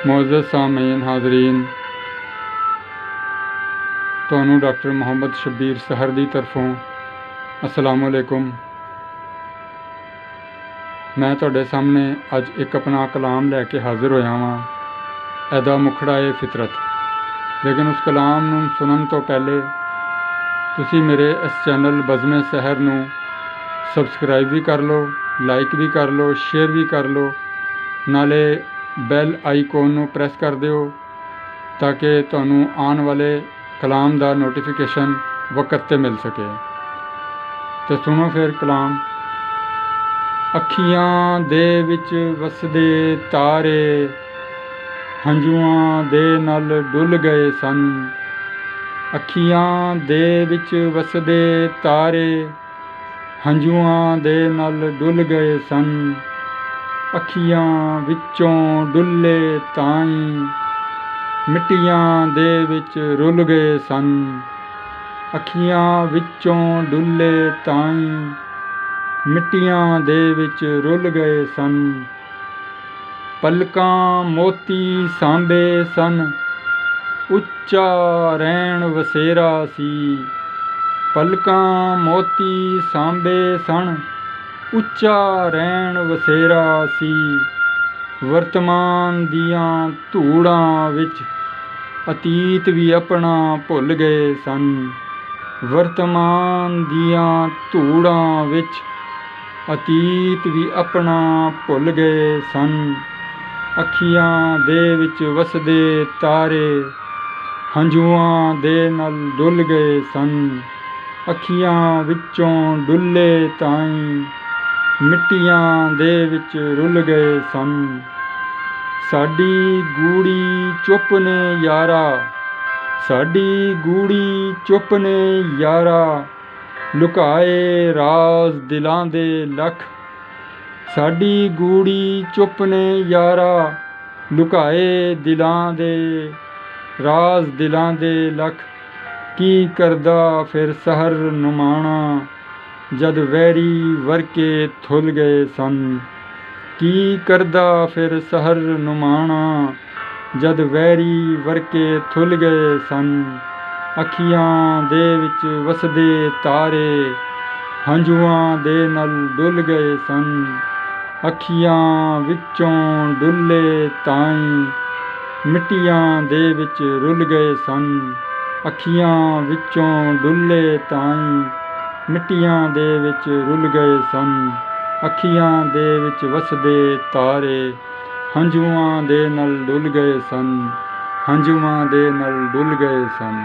मोअज़्ज़ज़ सामीन हाज़रीन, तुहानू डॉक्टर मुहम्मद शब्बीर सहर दी तरफों अस्सलामु अलैकुम। मैं तुहाडे सामने अज एक अपना कलाम लैके हाज़र होया वां, ऐदा मुखड़ा ए फितरत। लेकिन उस कलाम नूं सुनन तो पहले तुसी मेरे इस चैनल बज़मे सहर नूं सबसक्राइब भी कर लो, लाइक भी कर लो, शेयर भी कर लो, नाले बैल आइकॉन नूं प्रेस कर दिओ ताकि तुहानू आने वाले कलाम दा नोटिफिकेशन वक्त ते मिल सके। तो सुनो फिर कलाम। अखियां दे विच वसदे तारे हंझुआं दे नल डुल गए सन। अखियां दे विच वसदे तारे हंझुआं दे नल डुल गए सन। अखियां विचों डुले ताईं मिट्टियां दे विच रुल गए सन। अखियां विचों डुले ताईं मिट्टियां दे विच रुल गए सन। पलकां मोती सांबे सन, उच्चा रैण वसेरा सी। पलकां मोती सांबे सन, उच्चा रैण वसेरा सी। वर्तमान दियां धूड़ां विच अतीत भी अपना भुल गए सन। वर्तमान दियां धूड़ां विच अतीत भी अपना भुल गए सन। अखियां दे विच वसदे तारे हंझुआं दे नल डुल गए सन। अखियां विचों डुले ताईं मिट्टियां दे विच रुल गए सन। साडी गूड़ी चुप ने यारा, साडी गूड़ी चुप ने यारा, लुकाए राज दिलां दे लख। साडी गूड़ी चुप ने यारा, लुकाए दिलां दे राज दिलां दे लख। की करदा फिर सहर नुमाणा, जद वैरी वरके थुल गए सन। की करदा फिर सहर नुमाणा, जद वैरी वरके थुल गए सन। अखियां दे विच वसदे तारे हंझुआं दे नल डुल गए सन। अखियां विचों डुले ताईं मिट्टियां दे विच रुल गए सन। अखियां विचों डुले ताईं मिट्टियां दे विच रुल गए सन। अखियां दे विच वसदे तारे हंझुआं दे नल डुल गए सन। हंझुआं दे नल डुल गए सन।